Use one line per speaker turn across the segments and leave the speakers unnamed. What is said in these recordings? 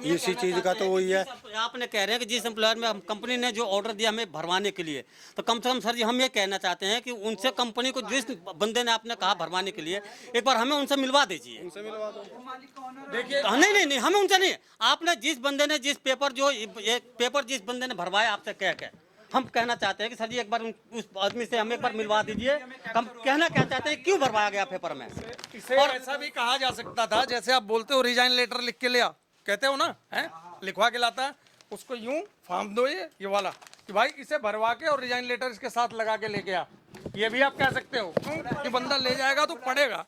इसी चीज़ का तो वही है।
आपने कह रहे हैं कि जिस एम्प्लॉयर में कंपनी ने जो ऑर्डर दिया हमें भरवाने के लिए, तो कम से कम सर जी हम ये कहना चाहते हैं कि उनसे कंपनी को जिस बंदे ने आपने कहा भरवाने के लिए, एक बार हमें उनसे मिलवा दीजिए।
उनसे मिलवा दो।
देखिए नहीं हमें उनसे नहीं, आपने जिस बंदे ने जिस पेपर जो ये पेपर जिस बंदे ने भरवाया आपसे कह के हम कहना चाहते हैं कि सर जी एक बार उस आदमी से हमें एक बार मिलवा दीजिए। हम कहना क्या चाहते हैं क्यों भरवाया गया पेपर में।
इसे और ऐसा भी कहा जा सकता था, जैसे आप बोलते हो रिजाइन लेटर लिख के लिया, कहते हो ना, है लिखवा के लाता है उसको, यूं फॉर्म दो ये वाला कि भाई इसे भरवा के और रिजाइन लेटर इसके साथ लगा के लेके आ, ये भी आप कह सकते हो कि बंदा ले जाएगा तो पढ़ेगा।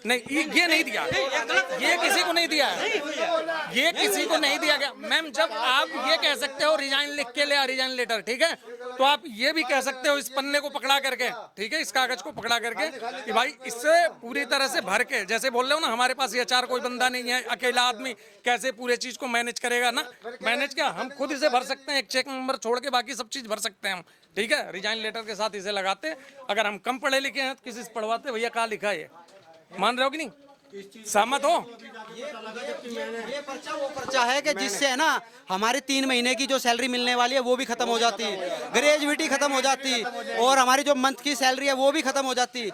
नहीं ये नहीं दिया, ये किसी को नहीं दिया है, ये किसी को नहीं दिया गया। मैम जब आप ये कह सकते हो रिजाइन लिख के ले, रिजाइन लेटर, ठीक है, तो आप ये भी कह सकते हो इस पन्ने को पकड़ा करके, ठीक है, इस कागज को पकड़ा करके कि भाई इससे पूरी तरह से भर के, जैसे बोल रहे हो ना हमारे पास एचआर कोई बंदा नहीं है, अकेला आदमी कैसे पूरे चीज को मैनेज करेगा ना, मैनेज क्या हम खुद इसे भर सकते हैं, एक चेक नंबर छोड़ के बाकी सब चीज भर सकते हैं हम, ठीक है। रिजाइन लेटर के साथ इसे लगाते, अगर हम कम पढ़े लिखे हैं तो किसी से पढ़वाते, भैया कहाँ लिखा है, मान रहे हो कि नहीं, सहमत हो।
ये पर्चा वो पर्चा है कि जिससे है ना हमारी 3 महीने की जो सैलरी मिलने वाली है वो भी खत्म हो जाती, ग्रेजुएटी खत्म हो जाती, और हमारी जो मंथ की सैलरी है वो भी खत्म हो जाती,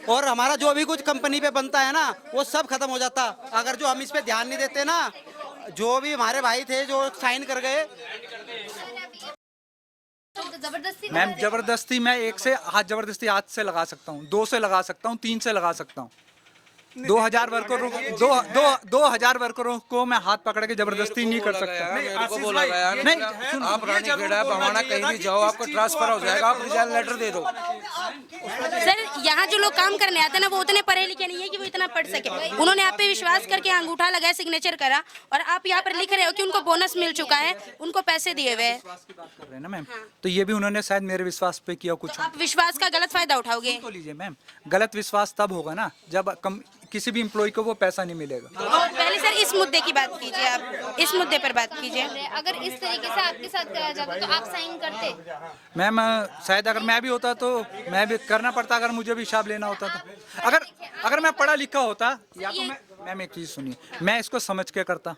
और हमारा जो भी कुछ कंपनी पे बनता है ना वो सब खत्म हो जाता। अगर जो हम इस पे ध्यान नहीं देते ना, जो भी हमारे भाई थे जो साइन कर गए।
मैम जबरदस्ती मैं एक से हाथ जबरदस्ती हाथ से लगा सकता हूँ, 2 से लगा सकता हूँ, 3 से लगा सकता हूँ। 2000 वर्करों दो हजार वर्करों को मैं हाथ पकड़ के जबरदस्ती नहीं कर सकता।
मेरे को बोला गया नहीं, आप रानीखेड़ा भवाना कहीं भी जाओ आपको ट्रांसफर हो जाएगा, आप रिजाइन लेटर दे दो।
सर यहाँ जो लोग काम करने आते हैं ना वो उतने पढ़े लिखे नहीं है कि वो इतना पढ़ सके। उन्होंने आप पे विश्वास करके अंगूठा लगाया, सिग्नेचर करा, और आप यहाँ पर लिख रहे हो कि उनको बोनस मिल चुका है, उनको पैसे दिए हुए हैं
ना मैम, तो ये भी उन्होंने शायद मेरे विश्वास पे किया कुछ।
आप विश्वास का गलत फायदा उठाओगे।
तो लीजिए मैम, गलत विश्वास तब होगा ना जब किसी भी एम्प्लॉय को वो पैसा नहीं मिलेगा।
पहले सर इस मुद्दे की बात कीजिए, आप इस मुद्दे पर बात कीजिए।
अगर इस तरीके से आपके साथ कराया जाता तो आप साइन करते?
मैम शायद अगर मैं भी होता तो मैं भी करना पड़ता, अगर मुझे भी हिसाब लेना होता तो। अगर मैं पढ़ा लिखा होता, या तो मैम एक चीज सुनिए, मैं इसको समझ के करता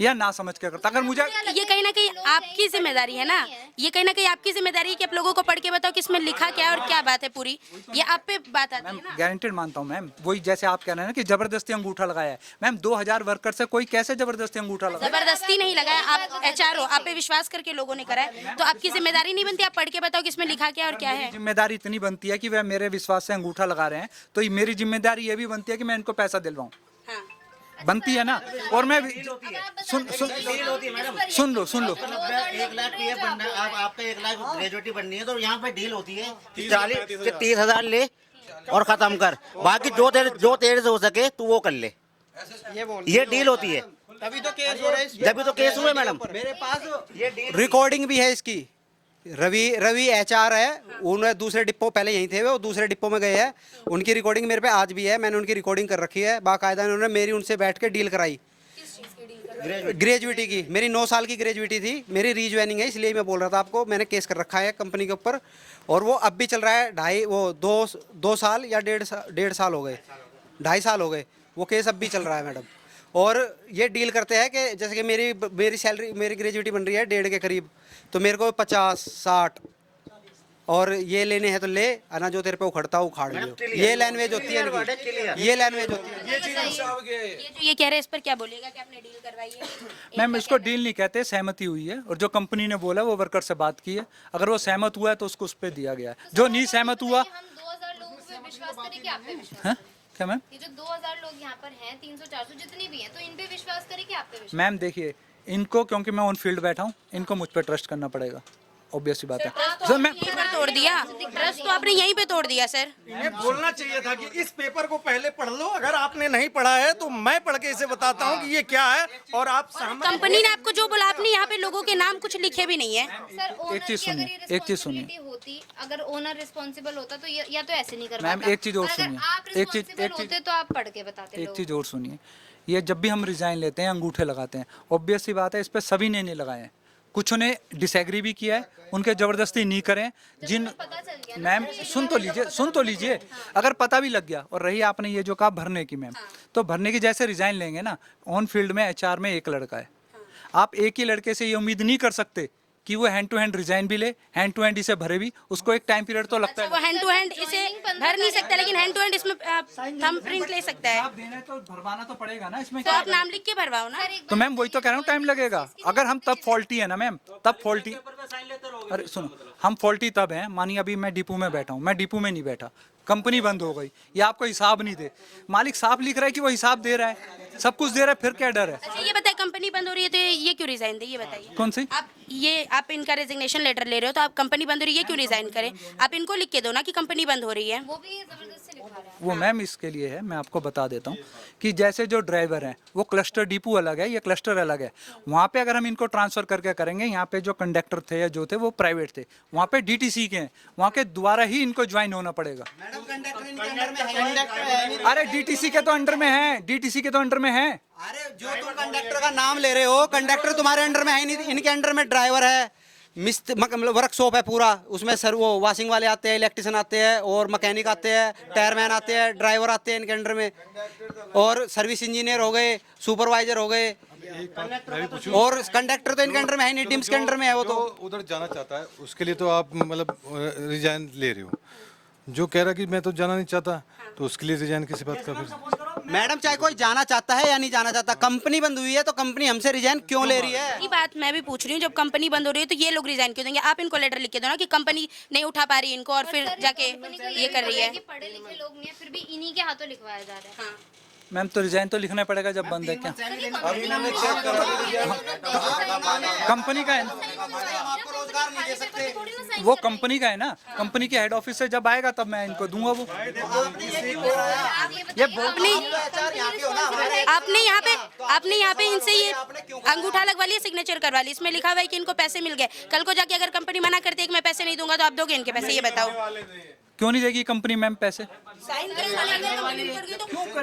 या ना समझ के करता। अगर मुझे
ये कहीं ना कहीं आपकी जिम्मेदारी है ना, ये कहीं ना कहीं आपकी जिम्मेदारी है कि आप लोगों को पढ़ के बताओ कि इसमें लिखा क्या है और क्या बात है पूरी, ये आप पे बात आती है ना।
गारंटेड मानता हूँ मैम, वही जैसे आप कह रहे हैं ना कि जबरदस्ती अंगूठा लगाया है। मैम 2000 वर्कर से कोई कैसे जबरदस्ती अंगूठा लगाया?
जबरदस्ती नहीं लगाया, आप एचआर हो, आप पे विश्वास करके लोगों ने करा है, तो आपकी जिम्मेदारी नहीं बनती आप पढ़ के बताओ कि इसमें लिखा क्या है और क्या है।
जिम्मेदारी इतनी बनती है कि वह मेरे विश्वास से अंगूठा लगा रहे हैं, तो मेरी जिम्मेदारी ये भी बनती है कि मैं इनको पैसा दिलवाऊं, बनती है ना। और मैं सुन लो
1 लाख ये बनना, आप पे 1 लाख ग्रेजुएटी बननी है तो यहाँ पे डील होती है 30,000 ले और खत्म कर, बाकी जो तेरे से हो सके तू वो कर ले, ये डील होती है।
तभी तो केस हो रहे हैं,
जब भी तो केस हुए मैडम,
मेरे पास ये रिकॉर्डिंग भी है इसकी। रवि एचआर है, उन्हें दूसरे डिपो पहले यहीं थे, वो दूसरे डिपो में गए हैं, उनकी रिकॉर्डिंग मेरे पे आज भी है, मैंने उनकी रिकॉर्डिंग कर रखी है बाकायदा। उन्होंने मेरी उनसे बैठ के डील कराई ग्रेजुएटी की। मेरी 9 साल की ग्रेजुएटी थी, मेरी रीज्वाइनिंग है, इसलिए मैं बोल रहा था आपको। मैंने केस कर रखा है कंपनी के ऊपर, और वो अब भी चल रहा है। 2 साल या 1.5 साल हो गए, 2.5 साल हो गए, वो केस अब भी चल रहा है मैडम। और ये डील करते हैं कि जैसे कि मेरी सैलरी, मेरी ग्रेजुएटी बन रही है 1.5 के करीब, तो मेरे को 50-60 और ये लेने हैं तो ले, आना जो तेरे पे उखड़ता उखाड़ लियो। ये लैंग्वेज होती है इनकी, ये लैंग्वेज होती है।
ये जो ये कह रहे हैं इस पर क्या बोलेगा कि आपने डील करवाई है?
मैम इसको डील नहीं कहते, सहमति हुई है, और जो कंपनी ने बोला वो वर्कर से बात की है। अगर वो सहमत हुआ है तो उसको उस पर दिया गया है, जो नहीं सहमत हुआ।
हम 2000 लोगों पे विश्वास करें कि आप पे विश्वास?
हाँ क्या मैम?
ये जो 2000 लोग यहाँ पर हैं, 300-400 जितने भी हैं, तो इन पे विश्वास करें कि आप पे विश्वास?
मैम देखिए, इनको क्योंकि मैं ऑन फील्ड बैठा हूँ, इनको मुझ पर ट्रस्ट करना पड़ेगा, ऑब्वियस सी बात है।
सर मैं यहीं पर तोड़ दिया, ट्रस्ट तो आपने यहीं पे तोड़ दिया सर।
इन्हें बोलना चाहिए था कि इस पेपर को पहले पढ़ लो, अगर आपने नहीं पढ़ा है तो मैं पढ़ के इसे बताता हूँ कि ये क्या है, और आप
कंपनी ने आपको जो बोला, आपने यहाँ पे लोगों के नाम कुछ लिखे भी नहीं है।
सर ओनर की अगर ये रिस्पांसिबिलिटी होती, अगर ओनर रिस्पॉन्सिबल होता तो या तो ऐसे नहीं कर पाता।
मैम एक चीज और सुनिए,
एक चीज तो आप पढ़ के बताते।
एक चीज और सुनिए, ये जब भी हम रिजाइन लेते हैं अंगूठे लगाते हैं, ऑब्वियस सी बात है इस पर सभी ने नहीं लगाए हैं, कुछ ने डिसएग्री भी किया है, उनके जबरदस्ती नहीं करें। जिन मैम सुन तो लीजिए, अगर पता भी लग गया, और रही आपने ये जो कहा भरने की मैम, तो भरने की जैसे रिजाइन लेंगे ना, ऑन फील्ड में एचआर में एक लड़का है, आप एक ही लड़के से ये उम्मीद नहीं कर सकते कि वो हैंड टू हैंड रिजाइन भी ले, हैंड टू हैंड इसे भरे भी, उसको एक टाइम पीरियड तो लगता
वो हैंड टू हैंड इसे भर नहीं सकता, लेकिन हैंड टू हैंड इसमें थंब प्रिंट ले सकता है।
आप देना तो भरवाना तो पड़ेगा ना इसमें।
तो आप नाम लिख के भरवाओ ना।
तो मैम वही तो कह रहा हूँ, टाइम लगेगा। अगर हम तब फॉल्टी है ना मैम, तब फॉल्टी, अरे सुनो, हम फॉल्टी तब हैं, मानिए अभी मैं डिपो में बैठा हूँ, मैं डिपो में नहीं बैठा, कंपनी बंद हो गई, या आपको हिसाब नहीं दे, मालिक साफ लिख रहा है कि वो हिसाब दे रहा है, सब कुछ दे रहा है, फिर क्या डर है?
अच्छा ये बताइए, कंपनी बंद हो रही है तो ये क्यों रिजाइन दे, ये बताइए।
कौन सी?
आप इनका रेजिग्नेशन लेटर ले रहे हो, तो आप कंपनी बंद हो रही है, ये क्यों रिजाइन करें? आप इनको लिख के दो ना कि कंपनी बंद हो रही है।
वो भी जबरदस्ती लिखा रहा है।
वो मैम इसके लिए है, मैं आपको बता देता हूँ कि जैसे जो ड्राइवर हैं वो क्लस्टर डिपो अलग है, ये क्लस्टर अलग है। वहाँ पे अगर हम इनको ट्रांसफर करके करेंगे, यहाँ पे जो कंडक्टर थे या जो थे वो प्राइवेट थे, वहाँ पे डीटीसी के हैं, वहाँ के द्वारा ही इनको ज्वाइन होना पड़ेगा। अरे डीटीसी के तो अंडर में है, डीटीसी के तो अंडर में है।
अरे जो तुम कंडक्टर का नाम ले रहे हो, कंडक्टर तुम्हारे अंडर में है नहीं, इनके अंडर में ड्राइवर है, मतलब वर्कशॉप है पूरा, उसमें सर वो वॉशिंग वाले आते हैं, इलेक्ट्रिशियन आते हैं, और मैकेनिक आते हैं, टायरमैन आते हैं, ड्राइवर आते हैं इनके अंडर में, और सर्विस इंजीनियर हो गए, सुपरवाइजर हो गए, और कंडक्टर तो इनके अंडर में है नहीं, टीम्स के अंडर में है वो। तो
उधर जाना चाहता है उसके लिए तो आप मतलब रिजाइन ले रहे हो, जो कह रहा कि मैं तो जाना नहीं चाहता तो उसके लिए रिजाइन किसी बात का? फिर
मैडम चाहे कोई जाना चाहता है या नहीं जाना चाहता, कंपनी बंद हुई है तो कंपनी हमसे रिजाइन क्यों ले रही है?
ये बात मैं भी पूछ रही हूँ, जब कंपनी बंद हो रही है तो ये लोग रिजाइन क्यों देंगे? आप इनको लेटर लिख के दो ना कि कंपनी नहीं उठा पा रही इनको, और फिर जाके ये कर रही है।
पढ़े लिखे लोग नहीं है, फिर भी इन्हीं के हाथों लिखवाया जा रहा है।
मैम तो रिजाइन तो लिखना पड़ेगा जब बंद है। क्या कंपनी का है ना,
आपको रोजगार नहीं दे सकते।
वो कंपनी का है ना, कंपनी के हेड ऑफिस से जब आएगा तब मैं इनको दूंगा वो। ये
आपने यहाँ पे इनसे ये अंगूठा लगवा लिया, सिग्नेचर करवा ली, इसमें लिखा हुआ है कि इनको पैसे मिल गए। कल को जाके अगर कंपनी मना करती है कि मैं पैसे नहीं दूंगा, तो आप दोगे इनके पैसे? ये बताओ।
क्यों नहीं देगी कंपनी मैम पैसे?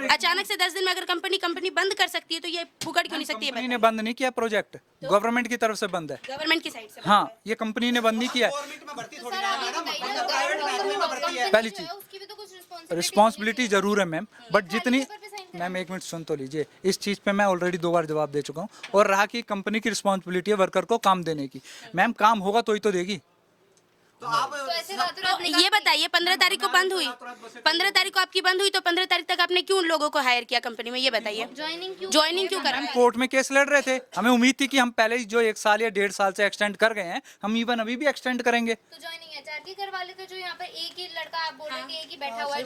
अचानक से 10 दिन में अगर कंपनी बंद कर सकती है, तो ये फुकट क्यों नहीं सकती है?
कंपनी ने बंद नहीं किया, प्रोजेक्ट गवर्नमेंट की तरफ से बंद है,
गवर्नमेंट की साइड से।
हाँ, ये कंपनी ने बंद नहीं किया। पहली चीज रिस्पॉन्सिबिलिटी जरूर है मैम, बट जितनी, मैम एक मिनट सुन तो लीजिए, इस चीज पे मैं ऑलरेडी 2 बार जवाब दे चुका हूँ। और रहा कि कंपनी की रिस्पॉन्सिबिलिटी है वर्कर को काम देने की, मैम काम होगा तो ही तो देगी।
तो ये बताइए, 15 तारीख को बंद हुई, 15 तारीख को आपकी बंद हुई, तो 15 तारीख तक आपने क्यों लोगों को हायर किया कंपनी में? ये बताइए, ज्वाइनिंग क्यों करा?
कोर्ट में केस लड़ रहे थे, हमें उम्मीद थी कि हम पहले ही जो 1 साल या 1.5 साल से एक्सटेंड कर गए हैं, हम इवन अभी भी एक्सटेंड करेंगे।
तो ज्वाइनिंग एचआर की करवा लेते, जो यहाँ पर एक ही लड़का आप बोल रहे हैं कि एक ही बैठा हुआ है,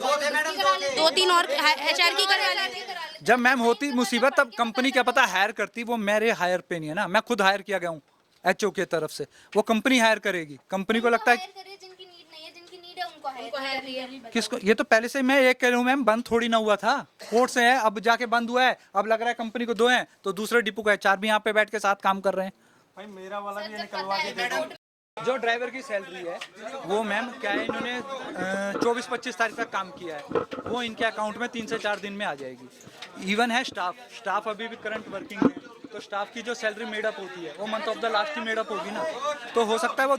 2-3 और एचआर की करवा लेते।
जब मैम होती मुसीबत तब कंपनी क्या पता हायर करती, वो मेरे हायर पे नहीं है ना, मैं खुद हायर किया गया हूँ एचओ के तरफ से, वो कंपनी हायर करेगी। कंपनी को लगता है
जिनकी नीड नहीं है, जिनकी नीड है उनको हायर
किसको? ये तो पहले से मैं एक कह रहा हूँ मैम, बंद थोड़ी ना हुआ था, कोर्ट से है, अब जाके बंद हुआ है, अब लग रहा है कंपनी को 2 हैं, तो दूसरे डिपो का एचआर भी यहाँ पे बैठ के साथ काम कर रहे हैं।
भाई मेरा वाला भी निकलवा के दे दो।
जो ड्राइवर की सैलरी है वो मैम क्या है, इन्होंने 24-25 तारीख तक काम किया है, वो इनके अकाउंट में 3 से 4 दिन में आ जाएगी। इवन है स्टाफ अभी भी करंट वर्किंग है, तो स्टाफ की जो सैलरी मेडअप होती है वो month of the last he made up होगी ना, तो हो सकता है वो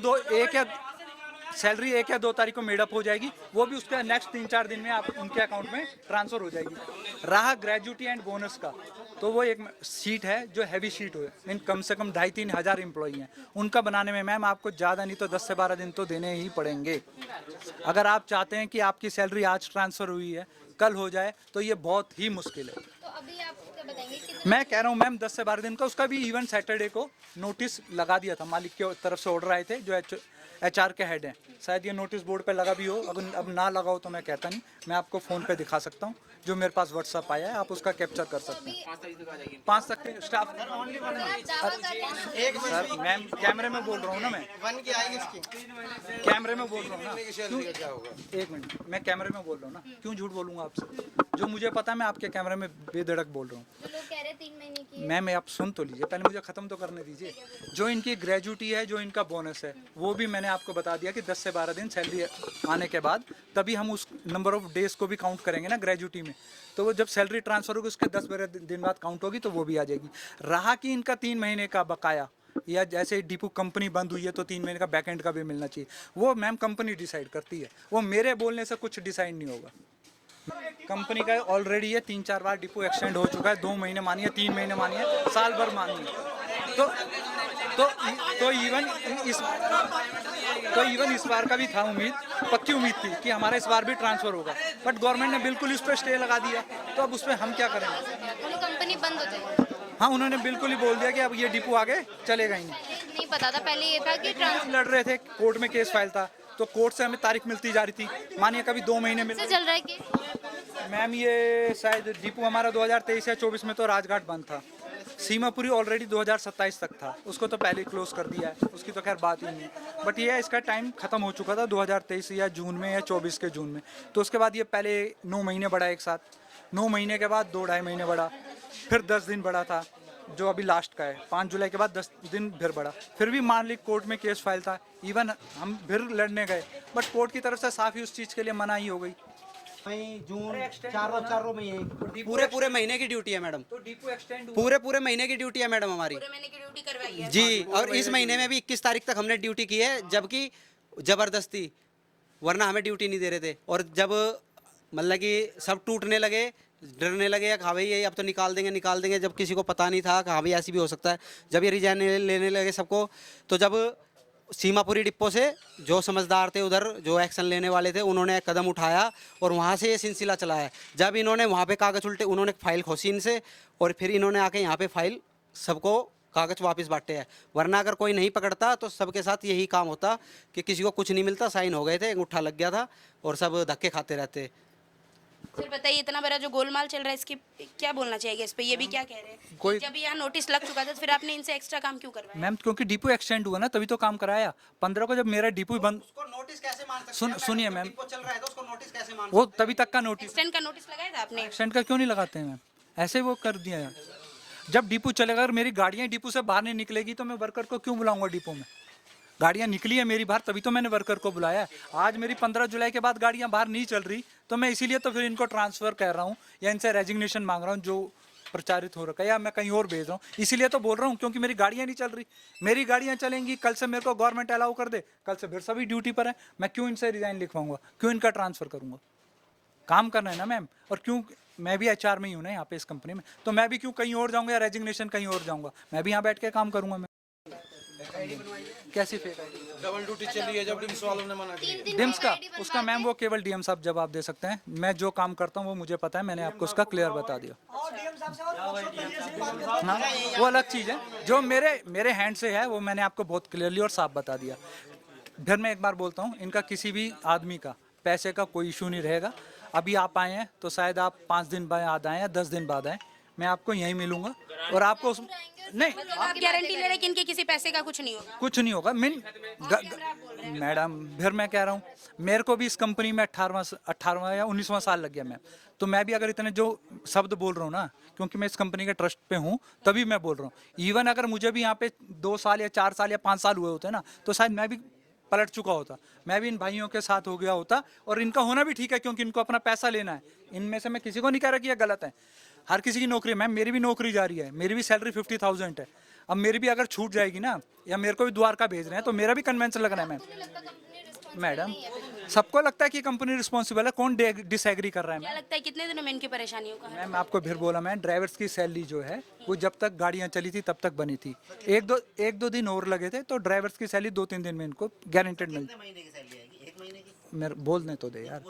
सैलरी 1 या 2 तारीख को मेडअप हो जाएगी, वो भी उसके नेक्स्ट 3-4 दिन में आप उनके अकाउंट में ट्रांसफर हो जाएगी। रहा ग्रेजुटी एंड बोनस का, तो वो एक सीट है जो हैवी सीट हो, इन कम से कम 2,500-3 हज़ार एम्प्लॉई हैं, उनका बनाने में मैम आपको ज़्यादा नहीं तो 10 से 12 दिन तो देने ही पड़ेंगे। अगर आप चाहते हैं कि आपकी सैलरी आज ट्रांसफ़र हुई है कल हो जाए, तो ये बहुत ही मुश्किल है।
तो अभी आप क्या बताएंगे?
मैं कह रहा हूँ मैम 10 से 12 दिन का, उसका भी इवन सैटरडे को नोटिस लगा दिया था, मालिक की तरफ से ऑर्डर आए थे, जो एचआर के हेड हैं, शायद ये नोटिस बोर्ड पे लगा भी हो, अगर अब ना लगा हो तो मैं कहता नहीं, मैं आपको फ़ोन पे दिखा सकता हूँ, जो मेरे पास व्हाट्सअप आया है, आप उसका कैप्चर कर सकते हैं। 5 तक स्टाफ सर, मैम कैमरे में बोल रहा हूँ ना, मैं कैमरे में बोल रहा हूँ ना, एक मिनट, मैं कैमरे में बोल रहा हूँ ना, क्यों झूठ बोलूँगा आपसे? जो मुझे पता है मैं आपके कैमरे में बेधड़क बोल रहा हूँ।
लोग कह रहे 3 महीने की।
मैम आप सुन तो लीजिए, पहले मुझे ख़त्म तो करने दीजिए। जो इनकी ग्रेजुटी है, जो इनका बोनस है, वो भी मैंने आपको बता दिया कि 10 से 12 दिन सैलरी आने के बाद तभी हम उस नंबर ऑफ डेज को भी काउंट करेंगे ना ग्रेजुटी में, तो वो जब सैलरी ट्रांसफ़र होगी उसके 10-12 दिन बाद काउंट होगी, तो वो भी आ जाएगी। रहा कि इनका 3 महीने का बकाया, या जैसे डिपो कंपनी बंद हुई है तो 3 महीने का बैकएंड का भी मिलना चाहिए, वो मैम कंपनी डिसाइड करती है, वो मेरे बोलने से कुछ डिसाइड नहीं होगा। कंपनी का ऑलरेडी है 3-4 बार डिपो एक्सटेंड हो चुका है, 2 महीने मानिए, 3 महीने मानिए, साल भर मानिए। तो इवन इस बार का भी था उम्मीद, पक्की उम्मीद थी कि हमारा इस बार भी ट्रांसफर होगा, बट गवर्नमेंट ने बिल्कुल इस पर स्टे लगा दिया, तो अब उस पर हम क्या करेंगे।
कंपनी बंद हो जाएगी।
हाँ, उन्होंने बिल्कुल ही बोल दिया कि अब ये डिपो आगे चलेगा ही नहीं।
नहीं पता था पहले, ये था कि
लड़ रहे थे, कोर्ट में केस फाइल था, तो कोर्ट से हमें तारीख मिलती जा रही थी, मानिए कभी 2 महीने मिल।
से चल रहा है कि
मैम ये शायद डिपो हमारा 2023 या 24 में तो राजघाट बंद था, सीमापुरी ऑलरेडी 2027 तक था, उसको तो पहले क्लोज कर दिया है, उसकी तो खैर बात ही नहीं है। बट ये है, इसका टाइम खत्म हो चुका था 2023 या जून में या 24 के जून में, तो उसके बाद ये पहले 9 महीने बढ़ा एक साथ, 9 महीने के बाद 2-2.5 महीने बढ़ा, फिर 10 दिन बढ़ा था जो अभी लास्ट का है, 5 जुलाई के बाद 10 दिन फिर बढ़ा, फिर भी मान ली कोर्ट में केस फाइल था, इवन हम फिर लड़ने गए, बट कोर्ट की तरफ से साफ ही उस चीज़ के लिए मना ही हो गई।
मई जून 4 महीने पूरे महीने की ड्यूटी है मैडम,
तो डिपो एक्सटेंड
पूरे महीने की ड्यूटी है मैडम हमारी
पूरे महीने की ड्यूटी करवाई है
जी। और इस महीने में भी 21 तारीख तक हमने ड्यूटी की है, जबकि ज़बरदस्ती, वरना हमें ड्यूटी नहीं दे रहे थे। और जब मतलब कि सब टूटने लगे, डरने लगे कि हाँ भाई ये अब तो निकाल देंगे, जब किसी को पता नहीं था कि हाँ भाई ऐसी भी हो सकता है। जब ये रिजाइन लेने लगे सबको, तो जब सीमापुरी डिपो से जो समझदार थे उधर, जो एक्शन लेने वाले थे, उन्होंने एक कदम उठाया और वहाँ से ये सिलसिला चला है। जब इन्होंने वहाँ पे कागज़ उल्टे, उन्होंने फाइल खोसी इनसे, और फिर इन्होंने आके यहाँ पे फाइल सबको कागज़ वापस बांटे हैं। वरना अगर कोई नहीं पकड़ता तो सबके साथ यही काम होता कि किसी को कुछ नहीं मिलता, साइन हो गए थे, अंगूठा लग गया था और सब धक्के खाते रहते।
सर बताइए, इतना बड़ा जो गोलमाल चल रहा है, इसके क्या बोलना चाहिए इस पे? ये भी क्या कह रहे हैं
कोई-
जब यहाँ नोटिस लग चुका था तो फिर आपने इनसे एक्स्ट्रा काम क्यों करवाया?
मैम क्योंकि डिपो एक्सटेंड हुआ ना, तभी तो काम कराया। 15 को जब मेरा डिपो बंद,
उसको नोटिस कैसे मान सकते
सुनिए मैम,
डिपो चल रहा है तो उसको नोटिस कैसे मान
वो तभी तक का नोटिस,
एक्सटेंड का नोटिस लगाया था आपने?
एक्सटेंड का क्यों नहीं लगाते हैं मैम, ऐसे वो कर दिया है। जब डिपो चलेगा, अगर मेरी गाड़ियाँ डिपो से बाहर नहीं निकलेगी तो मैं वर्कर को क्यों बुलाऊंगा डिपो में? गाड़ियाँ निकली है मेरी बाहर, तभी तो मैंने वर्कर को बुलाया। आज मेरी 15 जुलाई के बाद गाड़ियाँ बाहर नहीं चल रही, तो मैं इसीलिए तो फिर इनको ट्रांसफ़र कर रहा हूँ या इनसे रेजिग्नेशन मांग रहा हूँ जो प्रचारित हो रखा है, या मैं कहीं और भेज रहा हूँ। इसीलिए तो बोल रहा हूँ क्योंकि मेरी गाड़ियाँ नहीं चल रही। मेरी गाड़ियाँ चलेंगी, कल से मेरे को गवर्नमेंट अलाउ कर दे, कल से फिर सभी ड्यूटी पर है, मैं क्यों इनसे रिजाइन लिखवाऊंगा, क्यों इनका ट्रांसफ़र करूँगा? काम करना है ना मैम। और क्यों, मैं भी HR में ही हूँ ना यहाँ पे इस कंपनी में, तो मैं भी क्यों कहीं और जाऊँगा या रेजिग्नेशन कहीं और जाऊँगा? मैं भी यहाँ बैठ के काम करूँगा। मैं कैसी फेक आईडी?
डबल ड्यूटी चली है जब डिम्स वालों ने मना किया।
डिम्स का उसका मैम वो केवल DM साहब जवाब दे सकते हैं। मैं जो काम करता हूँ वो मुझे पता है, मैंने आपको उसका क्लियर बता दिया। हाँ, वो अलग चीज़ है, जो मेरे हैंड से है वो मैंने आपको बहुत क्लियरली और साफ बता दिया। फिर मैं एक बार बोलता हूँ, इनका किसी भी आदमी का पैसे का कोई इशू नहीं रहेगा। अभी आप आए हैं तो शायद आप 5 दिन बाद आए या 10 दिन बाद आए, मैं आपको यहीं मिलूंगा और आपको नहीं,
मतलब आप गारंटी ले रहे हैं कि इनके किसी पैसे का कुछ नहीं होगा?
कुछ नहीं होगा। मैडम फिर मैं कह रहा हूँ, मेरे को भी इस कंपनी में 18वां या 19वां साल लग गया मैम, तो मैं भी अगर इतने जो शब्द बोल रहा हूँ ना, क्योंकि मैं इस कंपनी के ट्रस्ट पे हूँ, तभी मैं बोल रहा हूँ। इवन अगर मुझे भी यहाँ पे 2 साल या 4 साल या 5 साल हुए होते ना, तो शायद मैं भी पलट चुका होता, मैं भी इन भाइयों के साथ हो गया होता। और इनका होना भी ठीक है, क्योंकि इनको अपना पैसा लेना है। इनमें से मैं किसी को नहीं कह रहा कि ये गलत है, हर किसी की नौकरी। मैम मेरी भी नौकरी जा रही है, मेरी भी सैलरी 50,000 है। अब मेरी भी अगर छूट जाएगी ना, या मेरे को भी द्वारका भेज रहे हैं, तो मेरा भी कन्वेंशन लगना है मैडम। सबको लगता है कि कंपनी रिस्पॉन्सिबल है, कौन डिसएग्री कर रहा है?
क्या लगता है कितने दिनों में इनकी परेशानियों का?
मैम आपको फिर बोला, मैं ड्राइवर्स की सैलरी जो है वो जब तक गाड़ियाँ चली थी तब तक बनी थी। एक दो दिन और लगे थे, तो ड्राइवर्स की सैलरी 2-3 दिन में इनको गारंटेड मिलती।
महीने की सैलरी आएगी, 1 महीने की?
मेरे बोलने तो दे यार,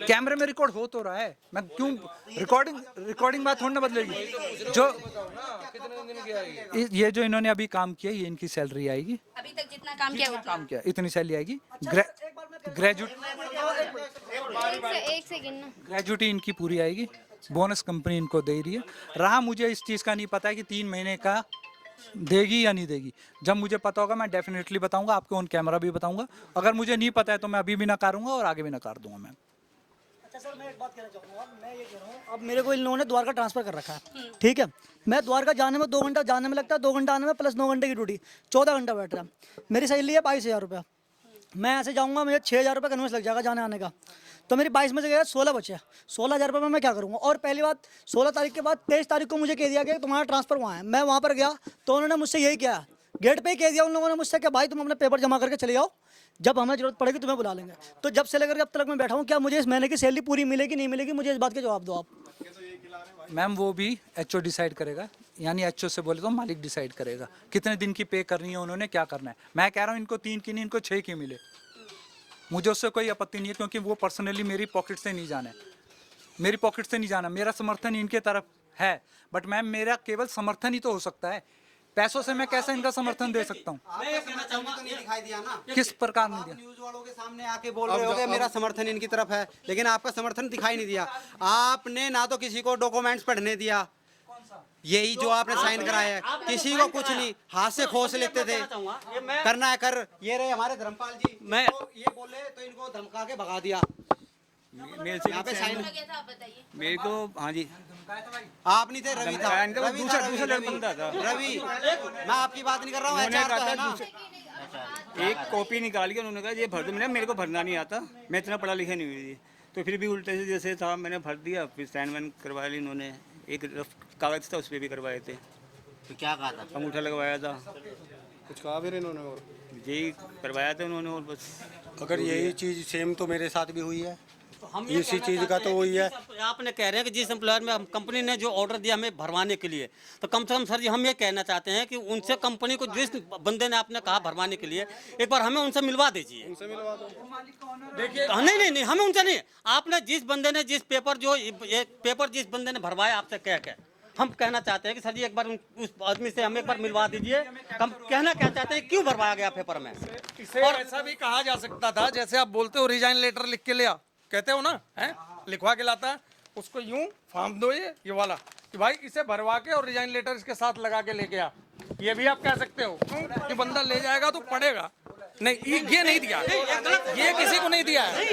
कैमरे में रिकॉर्ड हो तो रहा है, मैं क्यों रिकॉर्डिंग बात थोड़ी ना बदलेगी। जो ये जो इन्होंने अभी काम किया, ये इनकी सैलरी आएगी।
अभी तक जितना काम किया उतना
काम किया इतनी सैलरी आएगी।
एक सेकंड ना,
ग्रेजुएटी इनकी पूरी आएगी, बोनस कंपनी इनको दे रही है। रहा मुझे इस चीज़ का नहीं पता है कि 3 महीने का देगी या नहीं देगी। जब मुझे पता होगा मैं डेफिनेटली बताऊंगा, आपको ऑन कैमरा भी बताऊंगा। अगर मुझे नहीं पता है तो मैं अभी भी नकारूंगा और आगे भी नकार दूंगा मैम।
अच्छा सर, मैं एक बात कहना चाहूँगा। मैं ये कह रहा हूँ, अब मेरे को इन लोगों ने द्वारका ट्रांसफर कर रखा है, ठीक है। मैं द्वारका जाने में 2 घंटा जाने में लगता है, 2 घंटा आने में, प्लस 9 घंटे की ड्यूटी, 14 घंटा बैठ रहा है। मेरी सैलरी है 22,000 रुपया। मैं ऐसे जाऊँगा, मुझे 6,000 रुपये कन्वेंस लग जाएगा जाने आने का, तो मेरी 22 में से गया 16 बचे। 16,000 रुपये में मैं क्या करूँगा? और पहली बात, 16 तारीख के बाद 23 तारीख को मुझे कह दिया गया कि तुम्हारा ट्रांसफर वहाँ है। मैं वहाँ पर गया तो उन्होंने मुझसे यही किया, गेट पे ही कह दिया उन लोगों ने मुझसे कि भाई तुम अपने पेपर जमा करके चले जाओ, जब हमें जरूरत पड़ेगी तुम्हें बुला लेंगे। तो जब से लेकर अब तक मैं बैठा हूँ, क्या मुझे इस महीने की सैलरी पूरी मिलेगी नहीं मिलेगी, मुझे इस बात का जवाब दो आप।
मैम वो भी HO डिसाइड करेगा। यानी एचओ से बोले तो मालिक डिसाइड करेगा कितने दिन की पे करनी है, उन्होंने क्या करना है। मैं कह रहा हूँ इनको 3 की नहीं, इनको 6 की मिले, मुझे उससे कोई आपत्ति नहीं है, क्योंकि वो पर्सनली मेरी पॉकेट से नहीं जाना है, मेरी पॉकेट से नहीं जाना। मेरा समर्थन इनके तरफ है, बट मैम मेरा केवल समर्थन ही तो हो सकता है, पैसों से मैं कैसे इनका समर्थन दे सकता हूँ?
दिखाई दिया ना,
किस प्रकार में दिया?
न्यूज वालों के सामने आके बोल रहे हो कि मेरा समर्थन इनकी तरफ है, लेकिन आपका समर्थन दिखाई नहीं दिया। आपने ना तो किसी को डॉक्यूमेंट्स पढ़ने दिया, यही जो आपने साइन कराया है, किसी को कुछ नहीं, हाथ से खोस लेते थे, करना है कर। ये रहे हमारे धर्मपाल जी,
मैं
ये बोले तो इनको धमका के भगा दिया।
मेरे से
यहाँ पे साइन
आप बताइए।
मेरे को, हाँ जी,
आप नहीं थे, रवि था,
वो
रवि
दूसरा
था,
दूसरा
रवि,
बंदा था।
रवि। मैं आपकी बात नहीं कर रहा हूँ,
उन्होंने
HR तो
कहा
है
था
ना।
एक कॉपी निकाल के उन्होंने कहा ये भर दो, मेरे को भरना नहीं आता, मैं इतना पढ़ा लिखा नहीं हुई थी, तो फिर भी उल्टे से जैसे था मैंने भर दिया, फिर साइन वाइन करवा ली इन्होंने, एक रफ कागज था उस पर भी करवाए थे,
तो क्या कहा था?
अंगूठा लगवाया था,
कुछ कहा फिर इन्होंने? और
यही करवाया था उन्होंने, और बस।
अगर यही चीज़ सेम तो मेरे साथ भी हुई है,
हम ये
इसी
कहना
चीज़ का
चाहते
तो
हैं
वही
कि
है।
आपने कह रहे हैं कि जिस एम्प्लॉयर में कंपनी ने जो ऑर्डर दिया हमें भरवाने के लिए, तो कम से कम सर जी हम ये कहना चाहते हैं कि उनसे कंपनी को जिस बंदे ने आपने कहा भरवाने के लिए, एक बार हमें उनसे मिलवा दीजिए। देखिए नहीं, हमें उनसे नहीं, आपने जिस बंदे ने जिस पेपर जो ये पेपर जिस बंदे ने भरवाया आपसे कह हम कहना चाहते हैं कि सर जी एक बार उस आदमी से हमें एक बार मिलवा दीजिए। हम कहना क्या चाहते हैं, क्यों भरवाया गया पेपर में?
इसे और ऐसा भी कहा जा सकता था, जैसे आप बोलते हो रिजाइन लेटर लिख के लिया, कहते हो ना, हैं, लिखवा के लाता, उसको यूं फार्म दो ये वाला, कि भाई इसे भरवा के और रिजाइन लेटर इसके साथ लगा के लेके आ, ये भी आप कह सकते हो। क्यों? कि बंदा ले जाएगा तो पड़ेगा नहीं, ये नहीं दिया, ये किसी को नहीं दिया है,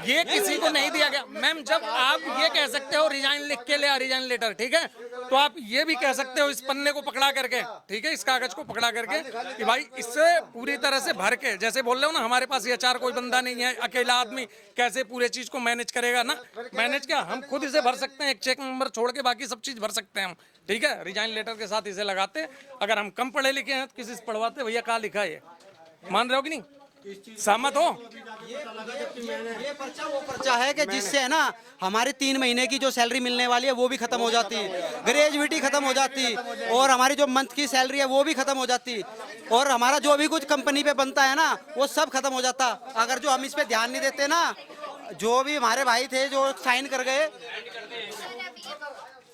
ये किसी को नहीं दिया गया। मैम जब आप ये कह सकते हो रिजाइन लिख के ले, रिजाइन लेटर, ठीक है, तो आप ये भी कह सकते हो इस पन्ने को पकड़ा करके, ठीक है, इस कागज को पकड़ा करके, कि भाई इससे पूरी तरह से भर के, जैसे बोल रहे हो ना हमारे पास ये HR कोई बंदा नहीं है, अकेला आदमी कैसे पूरे चीज को मैनेज करेगा ना, मैनेज क्या, हम खुद इसे भर सकते हैं, एक चेक नंबर छोड़ के बाकी सब चीज भर सकते हैं हम, ठीक है। रिजाइन लेटर के साथ इसे लगाते, अगर हम कम पढ़े लिखे हैं तो किसी से पढ़वाते, भैया कहाँ लिखा है, मान रहे हो कि नहीं, सहमत हो?
ये पर्चा वो पर्चा है कि जिससे है ना हमारी 3 महीने की जो सैलरी मिलने वाली है वो भी खत्म हो जाती, ग्रेजुएटी खत्म हो जाती, और हमारी जो मंथ की सैलरी है वो भी खत्म हो जाती, और हमारा जो भी कुछ कंपनी पे बनता है ना वो सब खत्म हो जाता। अगर जो हम इस पे ध्यान नहीं देते ना, जो भी हमारे भाई थे जो साइन कर गए,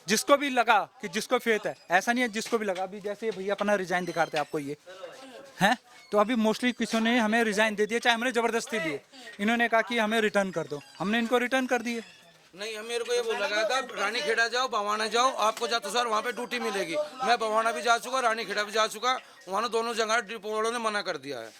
जिसको भी लगा कि जिसको फेथ है, ऐसा नहीं है, जिसको भी लगा, अभी जैसे भैया अपना रिजाइन दिखाते हैं आपको, ये हैं तो अभी मोस्टली किसी ने हमें रिजाइन दे दिया, चाहे हमने जबरदस्ती दिए, इन्होंने कहा कि हमें रिटर्न कर दो, हमने इनको रिटर्न कर दिए।
नहीं, मेरे को ये बोल लगा था रानी खेड़ा जाओ, बवाना जाओ, आपको जाते सर वहाँ पे ड्यूटी मिलेगी। मैं बवाना भी जा चुका, रानी खेड़ा भी जा चुका, वहाँ दोनों जगह डिपो वालों ने मना कर दिया है,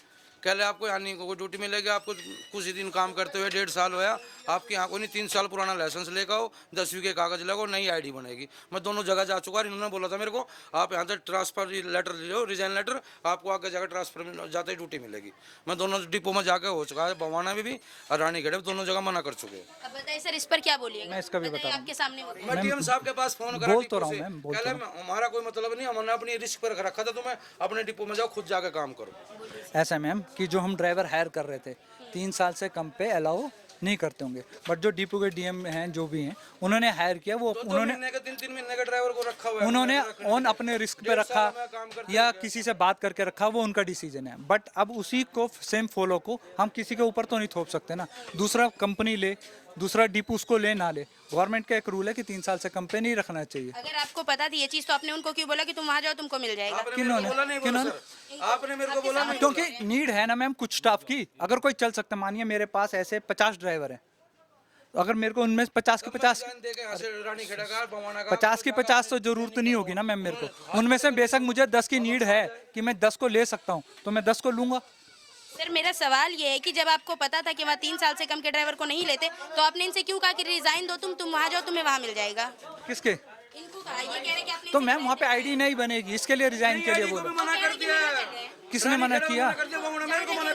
कह रहे आपको यहाँ नहीं कोई ड्यूटी मिलेगी, आपको कुछ ही दिन काम करते हुए 1.5 साल होया, आपके यहाँ को नहीं 3 साल पुराना लाइसेंस लेकर आओ, 10वीं के कागज लगाओ, नई ID बनेगी। मैं दोनों जगह जा चुका, इन्होंने बोला था मेरे को आप यहाँ से ट्रांसफर लेटर ले लो, रिजाइन लेटर, आपको आगे जाकर ट्रांसफर जाते ही ड्यूटी मिलेगी। मैं दोनों डिपो में जाकर हो चुका है, बवाना में भी और रानी खेड़े दोनों जगह मना कर चुके हैं।
अब बताइए सर, इस पर क्या बोलिएगा?
मैं इसका भी बता रहा हूं।
आपके सामने बोलिए।
मैं DM साहब के पास फोन करा,
बोल तो रहा हूं मैम, बोल तो रहा हूं।
हमारा कोई मतलब नहीं, हमने अपनी रिस्क पर रखा था, तो मैं अपने डिपो में जाओ, खुद जाकर काम करो।
ऐसा मैम कि जो हम ड्राइवर हायर कर रहे थे 3 साल से कम पे अलाउ नहीं करते होंगे, बट जो डिपो के DM हैं जो भी हैं उन्होंने हायर किया, वो उन्होंने
3 महीने का ड्राइवर को रखा हुआ है,
उन्होंने ऑन अपने रिस्क पे रखा या किसी से बात करके रखा, वो उनका डिसीजन है, बट अब उसी को सेम फॉलो को हम किसी के ऊपर तो नहीं थोप सकते ना। दूसरा कंपनी ले, दूसरा डिपो उसको ले ना ले, गवर्नमेंट का एक रूल है कि 3 साल से कम पे नहीं रखना चाहिए।
अगर आपको पता थी ये चीज तो आपने उनको क्यों बोला कि तुम वहाँ जाओ तुमको मिल जाएगा?
किन्होंने
आपने मेरे को बोला नहीं,
क्योंकि नीड है ना मैम कुछ स्टाफ की, अगर कोई चल सकता, मानिए मेरे पास ऐसे 50 ड्राइवर हैं, अगर मेरे को उनमें 50 के 50 तो जरूरत नहीं होगी ना मैम मेरे को, उनमें से बेशक मुझे 10 की नीड है कि मैं 10 को ले सकता हूँ तो मैं 10 को लूंगा।
सर मेरा सवाल ये है कि जब आपको पता था कि वहाँ 3 साल से कम के ड्राइवर को नहीं लेते, तो आपने इनसे क्यों कहा कि रिजाइन दो, तुम वहाँ जाओ, तुम्हें वहाँ मिल जाएगा?
किसके?
इनको कहा, ये कह रहे कि आपने
तो मैम वहाँ पे ID नहीं बनेगी, इसके लिए रिजाइन के लिए बोलो। किसने मना किया?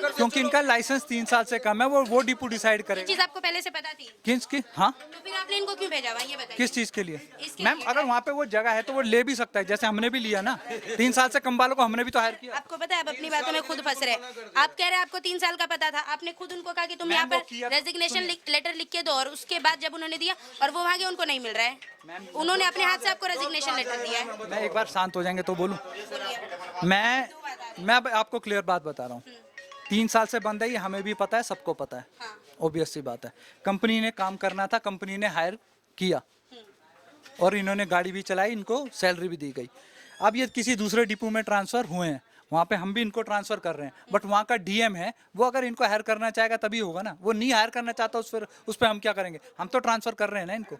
क्योंकि इनका लाइसेंस 3 साल से कम है, वो डिपो डिसाइड करेगा।
चीज आपको पहले से पता थी?
किसकी? हाँ,
तो फिर आपने इनको क्यों भेजा वहाँ, ये बताइए।
किस चीज के लिए?
इसके
मैम
लिए।
अगर वहाँ पे वो जगह है तो वो ले भी सकता है, जैसे हमने भी लिया ना। 3 साल से कम वालों को हमने भी तो हायर किया।
आपको पता है आप अपनी बातों में खुद फंस रहे हैं। आप कह रहे हैं आपको 3 साल का पता था, आपने खुद उनको कहा कि तुम यहाँ पर रेजिग्नेशन लेटर लिख के दो, और उसके बाद जब उन्होंने दिया और वो वहाँ गए, उनको नहीं मिल रहा है। उन्होंने अपने हाथ से आपको रेजिग्नेशन लेटर दिया है।
मैं एक बार शांत हो जाएंगे तो बोलूं। मैं अब आपको क्लियर बात बता रहा हूँ। 3 साल से बंद है, ये हमें भी पता है, सबको पता है। ऑब्वियस सी बात है, कंपनी ने काम करना था, कंपनी ने हायर किया और इन्होंने गाड़ी भी चलाई, इनको सैलरी भी दी गई। अब ये किसी दूसरे डिपो में ट्रांसफर हुए हैं, वहाँ पे हम भी इनको ट्रांसफर कर रहे हैं, बट वहाँ का डीएम है, वो अगर इनको हायर करना चाहेगा तभी होगा ना। वो नहीं हायर करना चाहता उस पर हम क्या करेंगे? हम तो ट्रांसफर कर रहे हैं ना इनको।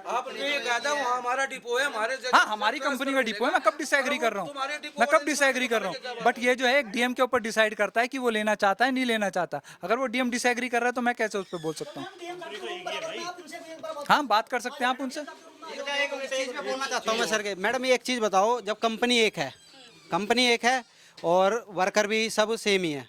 आपने ये कहा था वहाँ हमारा डिपो है, हमारे
हाँ, हमारी कंपनी का डिपो है, मैं कब डिसएग्री कर रहा हूँ, मैं कब डिसएग्री कर रहा हूँ। बट ये जो है एक डीएम के ऊपर डिसाइड करता है कि वो लेना चाहता है नहीं लेना चाहता। अगर वो डीएम डिसएग्री कर रहा है तो मैं कैसे उस पर बोल सकता हूँ? हाँ, बात कर सकते हैं आप उनसे।
बोलना चाहता हूँ मैं सर के, मैडम ये एक चीज़ बताओ, जब कंपनी एक है और वर्कर भी सब सेम ही है,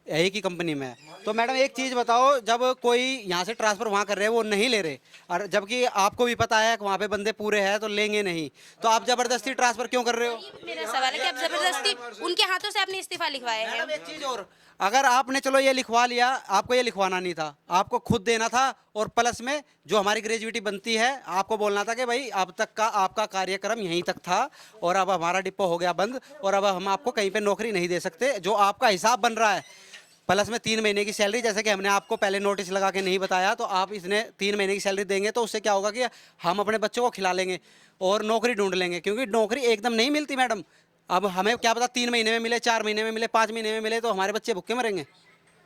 एक ही कंपनी में है, तो मैडम एक चीज़ बताओ, जब कोई यहाँ से ट्रांसफ़र वहाँ कर रहे हैं वो नहीं ले रहे, और जबकि आपको भी पता है कि वहाँ पे बंदे पूरे हैं तो लेंगे नहीं, तो आप ज़बरदस्ती ट्रांसफ़र क्यों कर रहे हो?
मेरा सवाल है कि आप जबरदस्ती उनके हाथों से आपने इस्तीफा लिखवाया है।
मैडम एक चीज़ और, अगर आपने चलो ये लिखवा लिया, आपको ये लिखवाना नहीं था, आपको खुद देना था, और प्लस में जो हमारी ग्रेजुएटी बनती है आपको बोलना था कि भाई अब तक का आपका कार्यक्रम यहीं तक था और अब हमारा डिपो हो गया बंद और अब हम आपको कहीं पे नौकरी नहीं दे सकते, जो आपका हिसाब बन रहा है। प्लस में 3 महीने की सैलरी, जैसे कि हमने आपको पहले नोटिस लगा के नहीं बताया, तो आप इसने 3 महीने की सैलरी देंगे तो उससे क्या होगा कि हम अपने बच्चों को खिला लेंगे और नौकरी ढूंढ लेंगे, क्योंकि नौकरी एकदम नहीं मिलती मैडम। अब हमें क्या पता 3 महीने में मिले, 4 महीने में मिले, 5 महीने में मिले, तो हमारे बच्चे भूखे मरेंगे।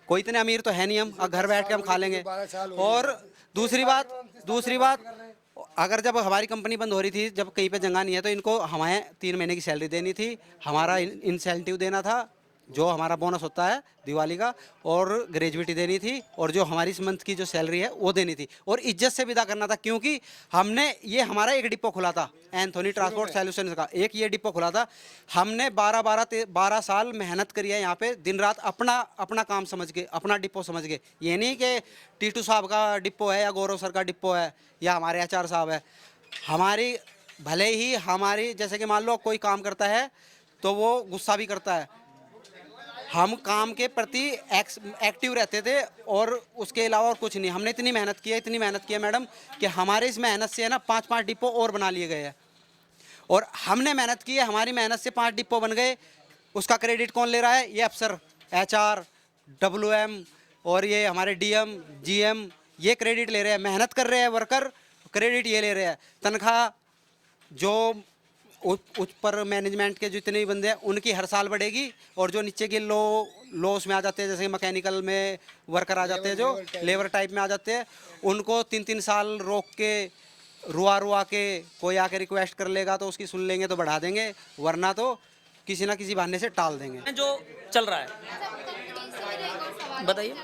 कोई इतने अमीर तो है नहीं हम, घर बैठ के हम खा लेंगे। और दूसरी बात, अगर जब हमारी कंपनी बंद हो रही थी, जब कहीं पे जगह नहीं है, तो इनको हमें 3 महीने की सैलरी देनी थी, हमारा इंसेंटिव देना था, जो हमारा बोनस होता है दिवाली का, और ग्रेजुएटी देनी थी, और जो हमारी इस मंथ की जो सैलरी है वो देनी थी, और इज्जत से विदा करना था। क्योंकि हमने ये हमारा एक डिपो खुला था, एंथोनी ट्रांसपोर्ट सॉल्यूशंस का एक ये डिपो खुला था। हमने 12 साल मेहनत करी है यहाँ पे, दिन रात अपना काम समझ के, अपना डिपो समझ के। ये नहीं कि टीटू साहब का डिपो है या गौरव सर का डिपो है या हमारे आचार्य साहब है। हमारी भले ही हमारी, जैसे कि मान लो कोई काम करता है तो वो गुस्सा भी करता है, हम काम के प्रति एक्टिव रहते थे, और उसके अलावा और कुछ नहीं। हमने इतनी मेहनत की है मैडम कि हमारे इस मेहनत से है ना 5 डिपो और बना लिए गए हैं, और हमने मेहनत की है, हमारी मेहनत से 5 डिपो बन गए। उसका क्रेडिट कौन ले रहा है? ये अफसर, HR, WM और ये हमारे DM, GM, ये क्रेडिट ले रहे हैं। मेहनत कर रहे हैं वर्कर, क्रेडिट ये ले रहे हैं। तनख्वाह जो उच्च पर मैनेजमेंट के जितने भी बंदे हैं उनकी हर साल बढ़ेगी, और जो नीचे के लोस में आ जाते हैं, जैसे मैकेनिकल में वर्कर आ जाते हैं, जो लेबर टाइप में आ जाते हैं, उनको 3 साल रोक के रुआ के कोई आके रिक्वेस्ट कर लेगा तो उसकी सुन लेंगे तो बढ़ा देंगे, वरना तो किसी ना किसी बहाने से टाल देंगे।
जो चल रहा है बताइए।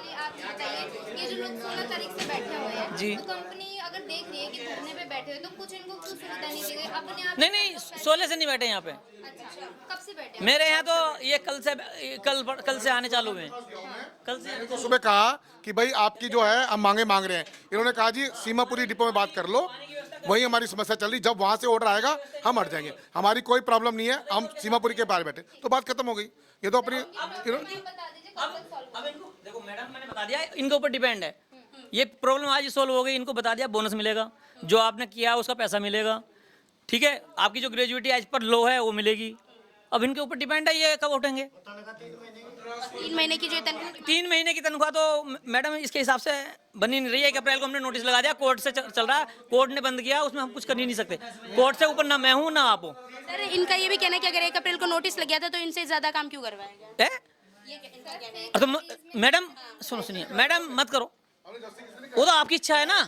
ये जो लोग 16 तारीख से बैठे हुए हैं
जी।
तो कंपनी अगर देख रही है कि धरने पे बैठे हुए, तो कुछ इनको क्यों सुविधा नहीं दी गई? अपने आप
नहीं 16 से नहीं बैठे यहाँ पे।
अच्छा, कब से बैठे?
मेरे यहाँ तो ये कल से आने चालू हुए, कल से।
तो सुबह कहा कि भाई आपकी जो है हम मांग रहे हैं, इन्होंने कहा जी सीमापुरी डिपो में बात कर लो, वही हमारी समस्या चल रही, जब वहाँ से ऑर्डर आएगा हम हट जाएंगे, हमारी कोई प्रॉब्लम नहीं है, हम सीमापुरी के बाहर बैठे, तो बात खत्म हो गई। ये तो अपनी
देखो मैडम, मैंने बता दिया इनके ऊपर डिपेंड है, ये प्रॉब्लम आज ही सोल्व हो गई, इनको बता दिया बोनस मिलेगा, जो आपने किया उसका पैसा मिलेगा, ठीक है। आपकी जो ग्रेजुएटी आज पर लो है वो मिलेगी, अब इनके ऊपर डिपेंड है ये कब उठेंगे।
3 महीने की जो तनख्वाह,
3 महीने की तनख्वाह तो मैडम इसके हिसाब से बनी नहीं रही है। 1 अप्रैल को हमने नोटिस लगा दिया, कोर्ट से चल रहा है, कोर्ट ने बंद किया, उसमें हम कुछ कर ही नहीं सकते, कोर्ट से ऊपर ना मैं हूँ ना आप हो।
सर इनका ये भी कहना है कि अगर 1 अप्रैल को नोटिस लग गया था तो इनसे ज्यादा काम क्यों करवाएगा?
है तो मैडम सुनिए मैडम, मत करो, वो तो आपकी इच्छा है ना,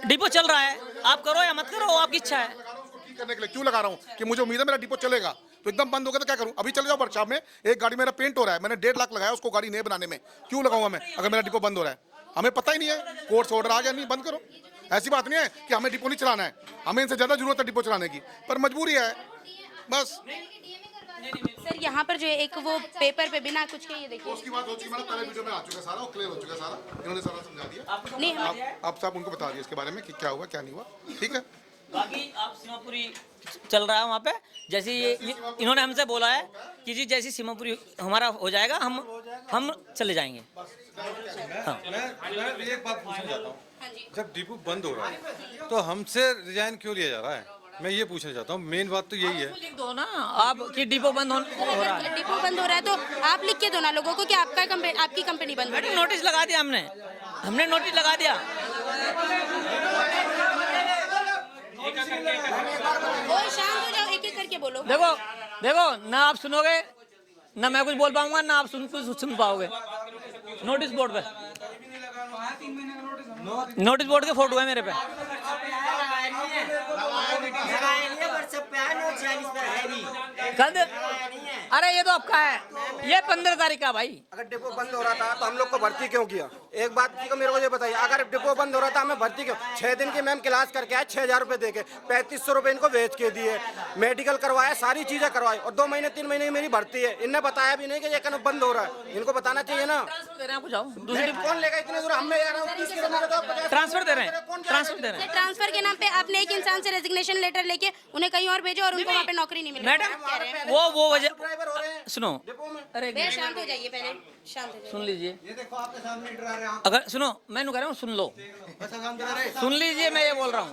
डिपो चल रहा है, आप करो या मत करो, वो आपकी इच्छा है।
करने के लिए क्यों लगा रहा हूँ कि मुझे उम्मीद है मेरा डिपो चलेगा, तो एकदम बंद हो गया तो क्या करूँ? अभी चले जाओ वर्कशॉप में, एक गाड़ी मेरा पेंट हो रहा है, मैंने 1.5 लाख लगाया उसको गाड़ी नए बनाने में, क्यों लगाऊंगा मैं अगर मेरा डिपो बंद हो रहा है? हमें पता ही नहीं है, कोर्ट से ऑर्डर आ गया, नहीं बंद करो। ऐसी बात नहीं है कि हमें डिपो नहीं चलाना है, हमें इनसे ज्यादा जरूरत है डिपो चलाने की, पर मजबूरी है बस।
सर यहाँ यहाँ पर जो है एक वो पेपर पे बिना कुछ के, ये देखिए
उसकी बात हो चुकी है, पहले वीडियो में आ चुका सारा, क्लियर हो चुका सारा, इन्होंने सारा समझा दिया।
नहीं
आप सब उनको बता दिए इसके बारे में कि क्या हुआ क्या नहीं हुआ, ठीक है।
बाकी आप सीमापुरी चल रहा है वहाँ पे, जैसे ये इन्होंने हमसे बोला है कि जी जैसी सीमापुरी हमारा हो जाएगा हम चले जाएंगे। हाँ।
मैं एक बात पूछना चाहता हूँ, जब डिपो बंद हो रहा है तो हमसे रिजाइन क्यों लिया जा रहा है? मैं ये पूछना चाहता हूँ, मेन बात तो यही है।
लिख दो ना आप कि डिपो बंद हो रहा है।
डिपो बंद हो रहा है तो आप लिख के दो ना लोगों को कि आपकी कंपनी बंद हो रही है।
नोटिस लगा दिया हमने नोटिस लगा दिया।
शांत हो जाओ, एक एक करके बोलो।
देखो ना आप सुनोगे ना मैं कुछ बोल पाऊंगा ना आप सुन पाओगे। नोटिस बोर्ड पे नोटिस बोर्ड के फोटो है मेरे पे। अरे ये तो आपका है, ये 15 तारीख का भाई।
अगर डिपो बंद हो रहा था तो हम लोग को भर्ती क्यों किया? एक बात की मेरे को ये बताइए, अगर डिपो बंद हो रहा था हमें भर्ती क्यों? 6 दिन की मैम क्लास करके आए, 6000 रुपए दे के 3500 रुपए इनको बेच के दिए, मेडिकल करवाया, सारी चीजें करवाई और 2 महीने 3 महीने की मेरी भर्ती है। इनने बताया भी नहीं कि ये कहीं बंद हो रहा है, इनको बताना चाहिए ना। कौन लेगा इतने दूर? हम
ट्रांसफर दे रहे हैं।
ट्रांसफर के नाम पे आपने एक इंसान से रेजिग्नेशन लेटर लेके उन्हें कहीं और भेजो और उनको वहाँ पे नौकरी नहीं मिली।
मैडम वो वजह सुनो, अरे
भैया शांत हो जाइए, पहले शांत हो जाइए।
सुन लीजिए,
ये देखो आपके सामने डरा रहे हैं।
अगर सुनो मैं कह रहा हूँ सुन लो, सुन लीजिए मैं ये बोल रहा हूँ।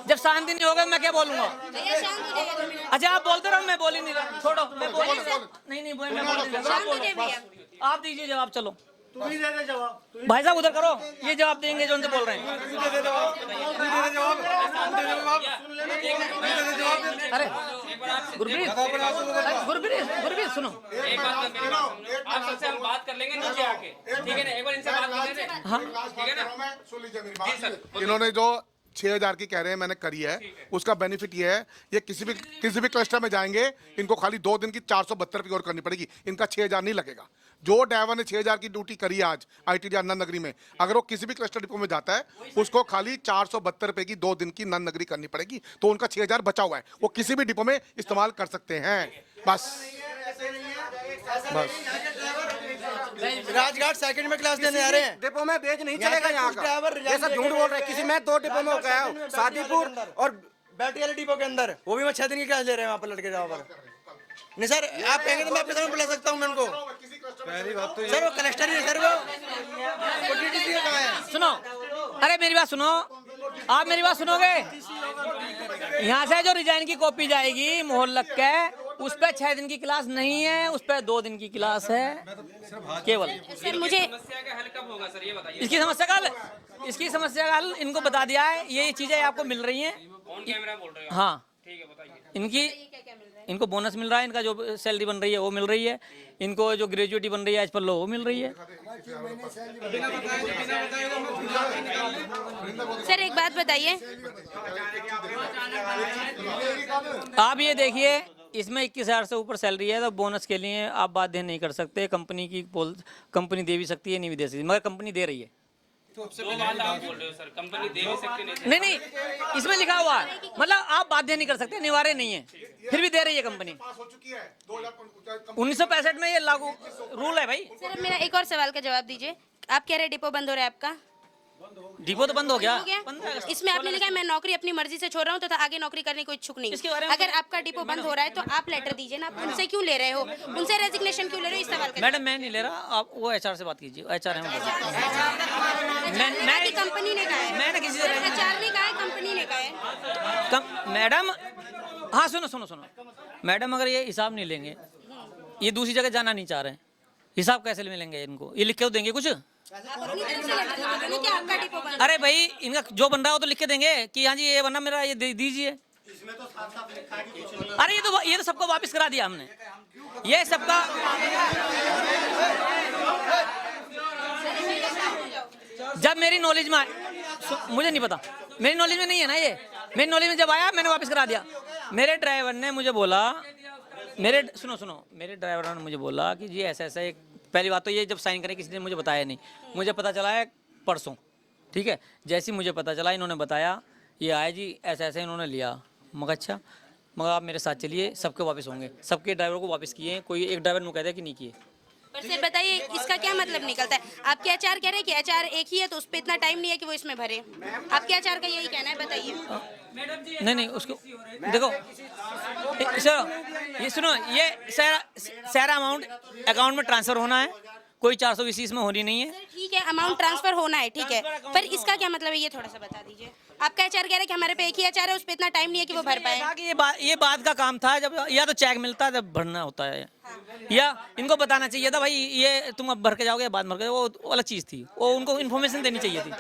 जब शांति नहीं होगा मैं क्या बोलूंगा?
भैया शांत हो जाइए 2 मिनट।
अच्छा आप बोलते रहो, मैं बोल ही नहीं रहा। छोड़ो, मैं बोल नहीं रहा। नहीं मैं बोल नहीं रहा।
शांत हो जाइए भैया।
आप दीजिए जवाब। चलो भाई साहब उधर करो, ये जवाब देंगे जो उनसे बोल रहे हैं। अरे गुरप्रीत सुनो,
आप सबसे हम बात कर लेंगे नीचे आके, ठीक है ना? एक बार इनसे बात कर लेंगे।
हाँ
ठीक है ना?
सुन लीजिए मेरी बात। इन्होंने जो 6000 की कह रहे हैं मैंने करी है, उसका बेनिफिट ये है, ये किसी भी क्लस्टर में जाएंगे इनको खाली 2 दिन की 472 रुपये और करनी पड़ेगी, इनका 6000 नहीं लगेगा। जो ड्राइवर ने 6000 की ड्यूटी करी है आज ITD आनंद नगरी में, अगर वो किसी भी क्लस्टर डिपो में जाता है उसको खाली 472 रुपये की 2 दिन की नंद नगरी करनी पड़ेगी, तो उनका 6000 बचा हुआ है, वो किसी भी डिपो में इस्तेमाल कर सकते हैं। बस
राजघाट सेकंड में क्लास देने आ रहे हैं।
डिपो में बेच नहीं चलेगा यहाँ का, ये सब झूठ बोल रहे हैं। किसी मैं 2 डिपो में गया हूँ, शादीपुर और
बैटरी वाले डिपो के अंदर, वो भी मैं 6 दिन की क्लास ले रहे हैं वहाँ पर लड़के जहाँ पर। नहीं सर आप कहेंगे तो मैं अपने सामने बुला सकता हूँ मैं उनको।
पहली बात तो
सर वो कलेक्टर ही है सर, वो DTC का कहाँ है?
सुनो, अरे मेरी बात सुनो, आप मेरी बात सुनोगे? यहाँ से जो रिजाइन की कॉपी जाएगी मोहर लग के, उस पे 6 दिन की क्लास नहीं है, उस पे 2 दिन की क्लास है केवल।
सर मुझे
समस्या का हल कब होगा सर, ये बताइए।
इसकी समस्या का हल इनको बता दिया है, ये चीजें आपको मिल रही हैं।
ऑन कैमरा बोल रहे हो?
हाँ
ठीक है बताइए।
इनको बोनस मिल रहा है, इनका जो सैलरी बन रही है वो मिल रही है, इनको जो ग्रेजुएटी बन रही है एज पर लो वो मिल रही है।
सर एक बात बताइए,
आप ये देखिए इसमें 21,000 से ऊपर सैलरी है, तो बोनस के लिए आप बाध्य नहीं कर सकते। कंपनी दे भी सकती है, नहीं भी दे सकती, मगर कंपनी दे रही है।
दो बात आप बोल रहे हो सर, कंपनी दे भी सकती नहीं।
इसमें लिखा हुआ है, मतलब आप बाध्य नहीं कर सकते, अनिवार्य नहीं है, फिर भी दे रही है कंपनी। 1965 में ये लागू रूल है भाई।
सर मेरा एक और सवाल का जवाब दीजिए। आप कह रहे डिपो बंद हो रहा है आपका?
डिपो तो बंद हो गया।
इसमें आपने लिखा है मैं नौकरी अपनी मर्जी से छोड़ रहा हूँ तथा आगे नौकरी करने को इच्छुक नहीं। अगर आपका डिपो बंद हो रहा है तो आप लेटर दीजिए ना, आप उनसे क्यों ले रहे हो, उनसे रेजिग्नेशन क्यों ले रहे हो? इस सवाल का
मैडम मैं नहीं ले रहा, आप वो HR से बात कीजिए, HR है
कंपनी ने कहा है,
मैंने किसी से
HR ने कहा है, कंपनी ने कहा है।
मैडम हाँ सुनो मैडम, अगर ये हिसाब नहीं लेंगे, ये दूसरी जगह जाना नहीं चाह रहे हैं, हिसाब कैसे मिलेंगे इनको? ये लिख के देंगे कुछ? अरे भाई इनका जो बन रहा हो तो लिख के देंगे कि हाँ जी ये बनना मेरा, ये दीजिए। अरे ये तो सबको वापस करा दिया हमने, ये सबका। जब मेरी नॉलेज में मुझे नहीं पता, मेरी नॉलेज में नहीं है ना ये, मेरी नॉलेज में जब आया मैंने वापस करा दिया। मेरे ड्राइवर ने मुझे बोला, सुनो मेरे ड्राइवर ने मुझे बोला कि जी ऐसा एक, पहली बात तो ये जब साइन करें किसी ने मुझे बताया नहीं, मुझे पता चला है परसों, ठीक है। जैसे ही मुझे पता चला इन्होंने बताया, ये आए जी ऐसा इन्होंने लिया, मगर अच्छा मगर आप मेरे साथ चलिए, सबके वापस होंगे, सबके ड्राइवर को वापस किए हैं, कोई एक ड्राइवर ने कहता है कि नहीं किए।
पर सर बताइए इसका क्या मतलब निकलता है? आपके एचआर कह रहे हैं कि एचआर एक ही है तो उस पर इतना टाइम नहीं है कि वो इसमें भरे। आपके एचआर का यही कहना है, बताइए।
नहीं उसको देखो सर, ये सुनो, ये सारा अमाउंट अकाउंट में ट्रांसफर होना है, कोई 420 इसमें होनी नहीं है।
सर ठीक है, अमाउंट ट्रांसफर होना है, ठीक है, पर इसका क्या मतलब है ये थोड़ा सा बता दीजिए। आपका एचआर कह रहे हैं कि हमारे पे एक ही एचआर है, उस पे इतना टाइम नहीं है कि वो भर पाए।
कि ये बात का काम था, जब या तो चेक मिलता है जब भरना होता है, या इनको बताना चाहिए था भाई ये तुम अब भर के जाओगे बाद भर के, वो अलग चीज़ थी, वो उनको इन्फॉर्मेशन देनी चाहिए थी।